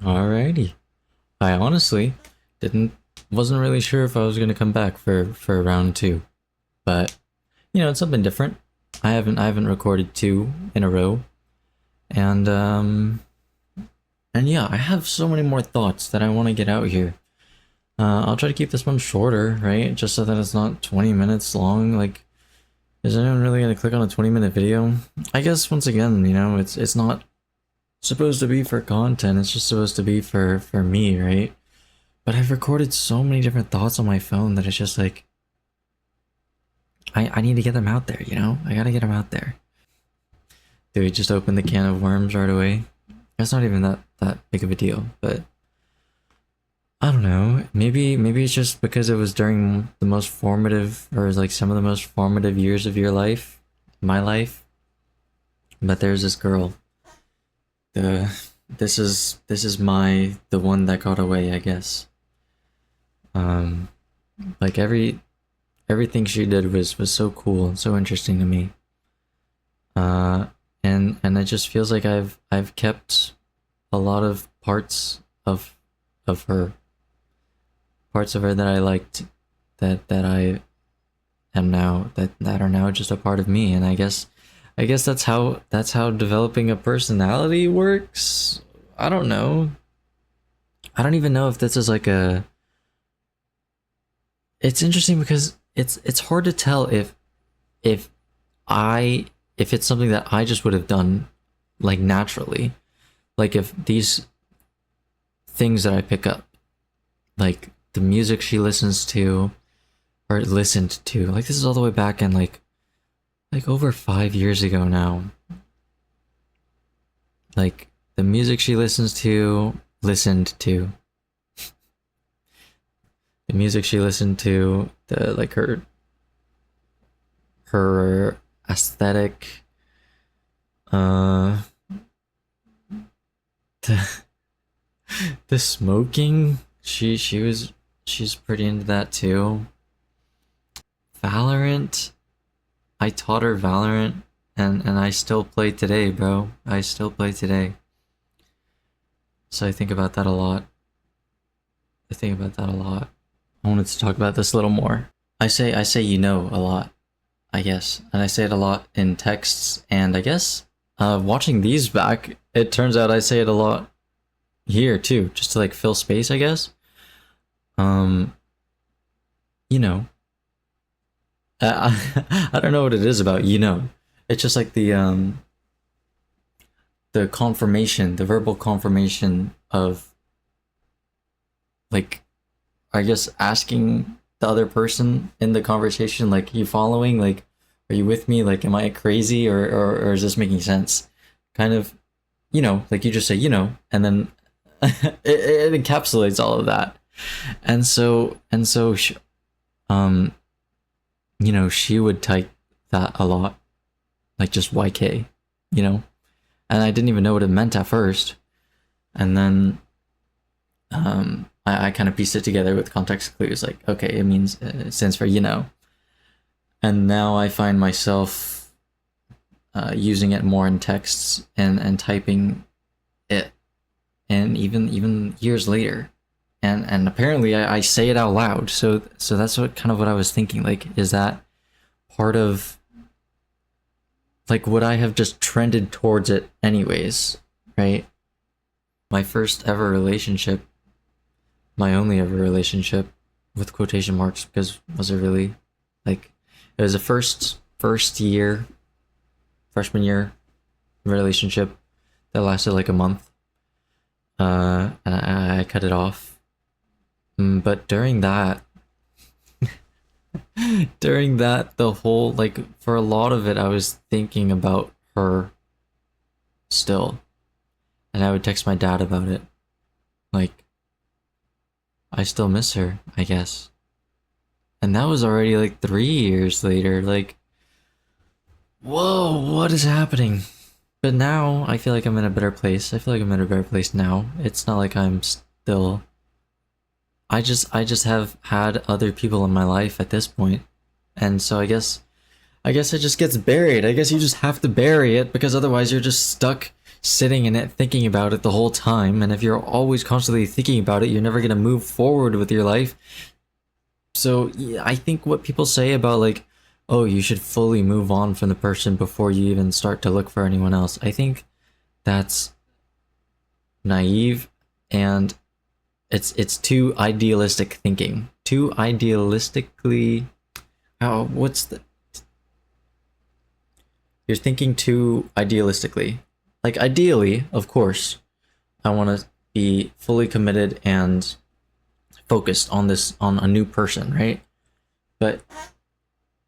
Alrighty. I honestly didn't wasn't really sure if I was gonna come back for round two, but it's something different. I haven't recorded two in a row, and yeah, I have so many more thoughts that I want to get out here. I'll try to keep this one shorter, right? Just so that it's not 20 minutes long. Like, is anyone really gonna click on a 20-minute video? I guess once again, it's not supposed to be for content. It's just supposed to be for me, right? But I've recorded so many different thoughts on my phone that it's just like I need to get them out there, I gotta get them out there. Do we just open the can of worms right away? That's not even that big of a deal, but I don't know. Maybe it's just because it was during the most formative, or like some of the most formative years of your life, my life. But there's this girl. The this is the one that got away, I guess. Um, like everything she did was so cool and so interesting to me. Uh, and it just feels like I've kept a lot of of her parts of her that I liked, that I am now, that are now just a part of me. And I guess that's how developing a personality works. I don't know. I don't even know if this is like a. It's interesting because it's hard to tell if I if it's something that I just would have done like naturally. Like if these things that I pick up, like the music she listens to or listened to, like this is all the way back in like over 5 years ago now. Like the music she listened to, the music she listened to, the like her aesthetic, uh, the the smoking. She's pretty into that too. Valorant. I taught her Valorant, and I still play today, bro. I still play today. So I think about that a lot. I think about that a lot. I wanted to talk about this a little more. I say a lot, I guess, and I say it a lot in texts, and I guess watching these back, it turns out I say it a lot here too, just to like fill space, I guess. Um, you know, I don't know what it is about It's just like the confirmation, the verbal confirmation of like I guess asking the other person in the conversation, like, you following? Like, are you with me? Like, am I crazy, or is this making sense? Kind of, like you just say, and then it encapsulates all of that. And so, um, she would type that a lot, like just YK, you know, and I didn't even know what it meant at first, and then I kind of pieced it together with context clues. Like, okay, it stands for and now I find myself using it more in texts and typing it, and even years later, and apparently I say it out loud. So that's what I was thinking. Like, is that part of, like, would I have just trended towards it anyways, right? My first ever relationship, my only ever relationship, with quotation marks, because was it really, like, it was a first year, freshman year relationship that lasted like a month. And I cut it off. But during that, the whole, like, for a lot of it, I was thinking about her still, and I would text my dad about it. Like, I still miss her, I guess. And that was already like 3 years later. Like, whoa, what is happening? But now I feel like I'm in a better place. I feel like I'm in a better place now. It's not like I'm still. I just have had other people in my life at this point, and so I guess it just gets buried. I guess you just have to bury it, because otherwise you're just stuck. sitting in it thinking about it the whole time, and if you're always constantly thinking about it, you're never going to move forward with your life. So yeah, I think what people say about like, oh, you should fully move on from the person before you even start to look for anyone else, I think that's naive, and it's too idealistic thinking. Too idealistically, oh, what's the, you're thinking too idealistically. Like ideally, of course, I want to be fully committed and focused on this, on a new person, right? But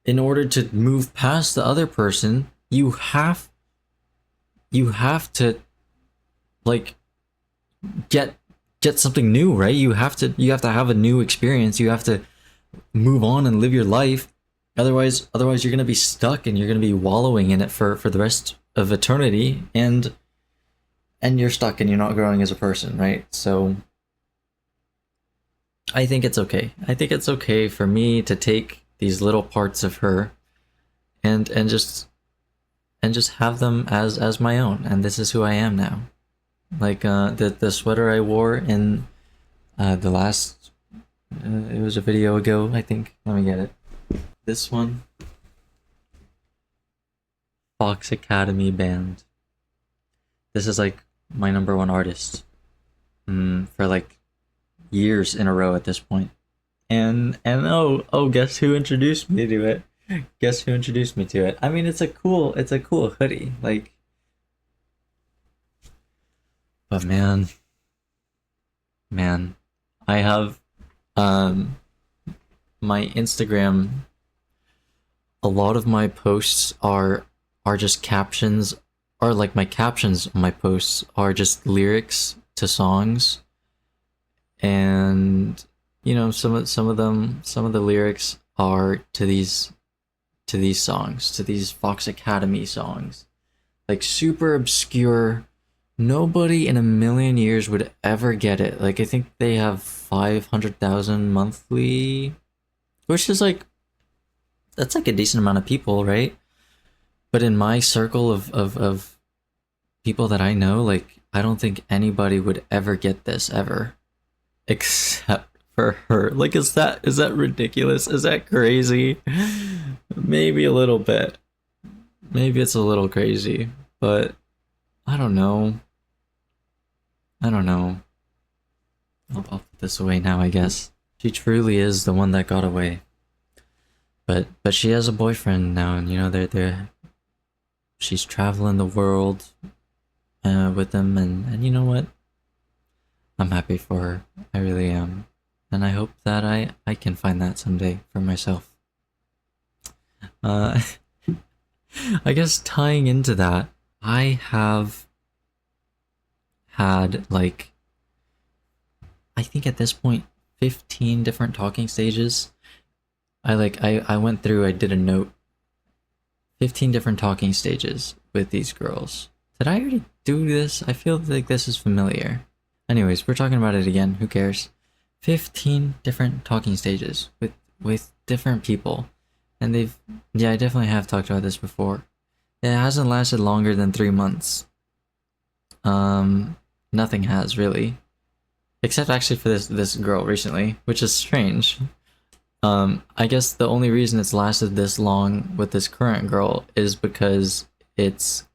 in order to move past the other person, you have to like get something new, right? You have to have a new experience. You have to move on and live your life. Otherwise you're going to be stuck and you're going to be wallowing in it for the rest of eternity, and you're stuck and you're not growing as a person, right? So I think it's okay. I think it's okay for me to take these little parts of her and just have them as my own, and this is who I am now. Like the sweater I wore in the last it was a video ago, I think. Let me get it. This one, Fox Academy Band. This is like my number one artist for like years in a row at this point. And oh, guess who introduced me to it? Guess who introduced me to it? I mean, it's a cool hoodie. Like, but man, I have um my Instagram. A lot of my posts are just captions, or like my captions on my posts are just lyrics to songs, and some of the lyrics are to these songs, to these Fox Academy songs, like super obscure. Nobody in a million years would ever get it. Like I think they have 500,000 monthly, which is like, that's like a decent amount of people, right? But in my circle of people that I know, like I don't think anybody would ever get this ever, except for her. Like, is that ridiculous? Is that crazy? Maybe a little bit. Maybe it's a little crazy, but I don't know. I don't know. I'll put this away now, I guess. She truly is the one that got away. But she has a boyfriend now, and they're she's traveling the world with them, and you know what? I'm happy for her. I really am, and I hope that I can find that someday for myself. Uh, I guess tying into that, I have had like, I think at this point 15 different talking stages. I went through, I did a note, 15 different talking stages with these girls. Did I already do this? I feel like this is familiar. Anyways, we're talking about it again. Who cares? 15 different talking stages with different people. And I definitely have talked about this before. It hasn't lasted longer than 3 months. Nothing has really. Except actually for this girl recently, which is strange. I guess the only reason it's lasted this long with this current girl is because it's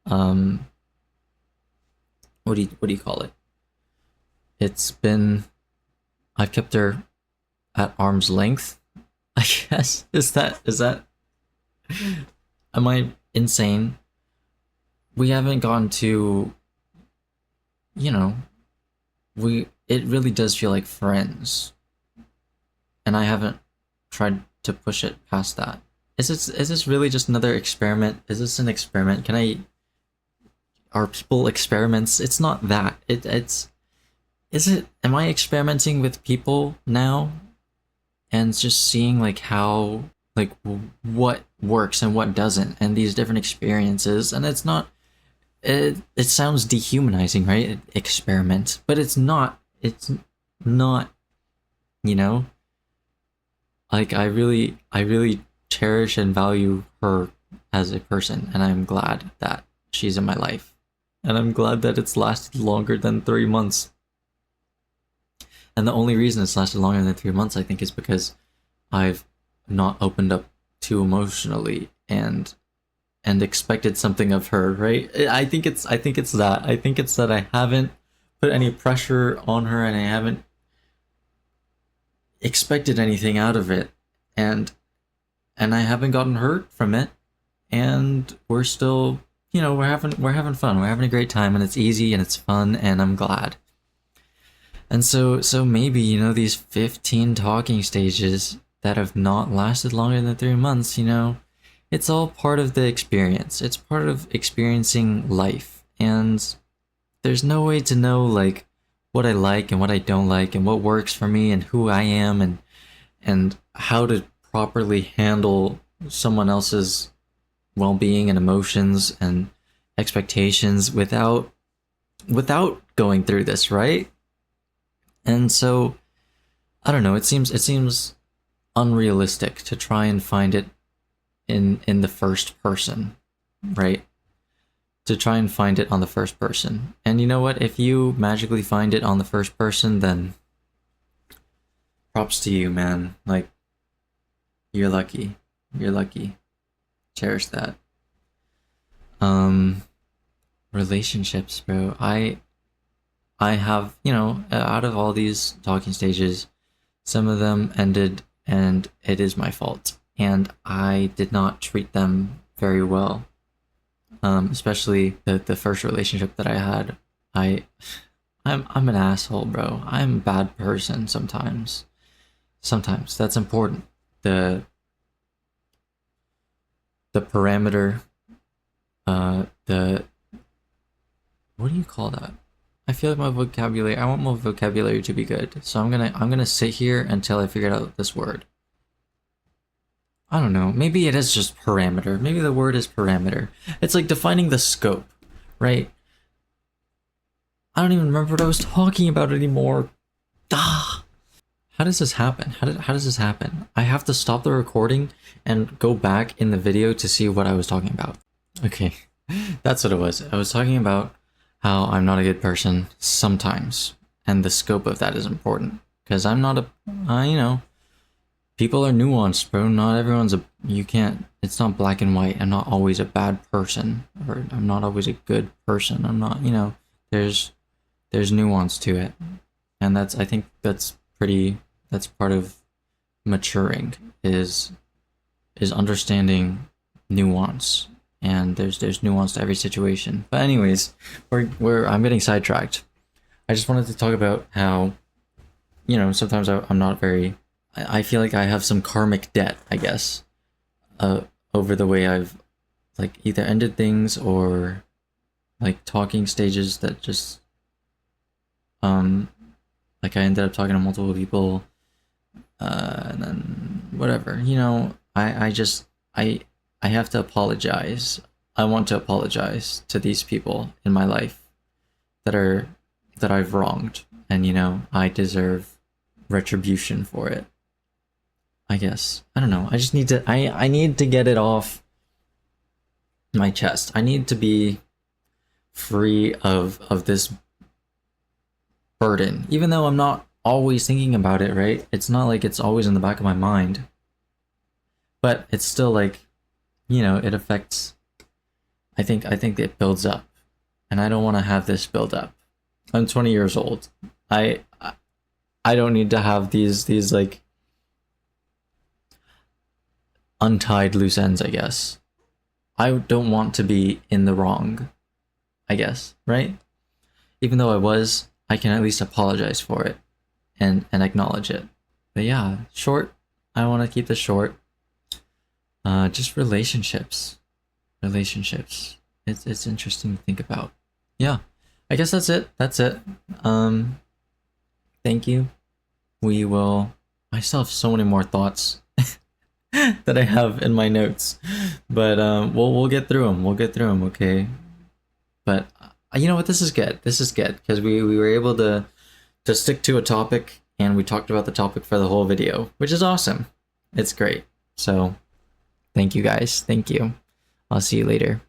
what do you call it? It's been, I've kept her at arm's length, I guess. Is that am I insane? We haven't gone to, it really does feel like friends. And I haven't tried to push it past that. Is this really just another experiment? Is this an experiment? Are people experiments? It's not that. Am I experimenting with people now? And just seeing like how, like what works and what doesn't, and these different experiences, and it's not, it sounds dehumanizing, right? Experiment, but it's not, you know? Like I really cherish and value her as a person, and I'm glad that she's in my life. And I'm glad that it's lasted longer than 3 months. And the only reason it's lasted longer than 3 months, I think, is because I've not opened up too emotionally and expected something of her, right? I think it's that. I think it's that I haven't put any pressure on her and I haven't expected anything out of it. And I haven't gotten hurt from it. And we're still, we're having fun. We're having a great time and it's easy and it's fun and I'm glad. And so maybe, these 15 talking stages that have not lasted longer than 3 months, it's all part of the experience. It's part of experiencing life. And there's no way to know like what I like and what I don't like and what works for me and who I am and how to properly handle someone else's well-being and emotions and expectations without going through this, right? And so I don't know, it seems unrealistic to try and find it in the first person, right? To try and find it on the first person. And you know what? If you magically find it on the first person, then props to you, man. Like, you're lucky. You're lucky. Cherish that. Relationships, bro. I have, out of all these talking stages, some of them ended and it is my fault. And I did not treat them very well. Especially the first relationship that I had. I'm an asshole, bro. I'm a bad person sometimes. Sometimes that's important. The parameter, the what do you call that? I feel like my vocabulary. I want my vocabulary to be good, so I'm gonna sit here until I figure out this word. I don't know. Maybe it is just parameter. Maybe the word is parameter. It's like defining the scope, right? I don't even remember what I was talking about anymore. Ah. How does this happen? How does this happen? I have to stop the recording and go back in the video to see what I was talking about. Okay, that's what it was. I was talking about how I'm not a good person sometimes, and the scope of that is important because I'm not people are nuanced, bro. Not everyone's it's not black and white. I'm not always a bad person, or I'm not always a good person. I'm not, there's nuance to it. And I think that's part of maturing is understanding nuance. And there's nuance to every situation. But anyways, I'm getting sidetracked. I just wanted to talk about how, sometimes I'm not very, I feel like I have some karmic debt, I guess, over the way I've like either ended things or like talking stages that just like I ended up talking to multiple people and then whatever, I have to apologize. I want to apologize to these people in my life that I've wronged, and I deserve retribution for it. I guess. I don't know. I just need to I need to get it off my chest. I need to be free of this burden. Even though I'm not always thinking about it, right? It's not like it's always in the back of my mind. But it's still like, it affects I think it builds up. And I don't want to have this build up. I'm 20 years old. I don't need to have these like untied loose ends, I guess. I don't want to be in the wrong, I guess, right? Even though I can at least apologize for it and acknowledge it. But yeah, short. I want to keep this short. Just relationships. It's interesting to think about. Yeah, I guess that's it. Thank you. I still have so many more thoughts that I have in my notes, but we'll get through them. Okay. But you know what? This is good because we were able to stick to a topic and we talked about the topic for the whole video, which is awesome. It's great. So thank you guys. Thank you. I'll see you later.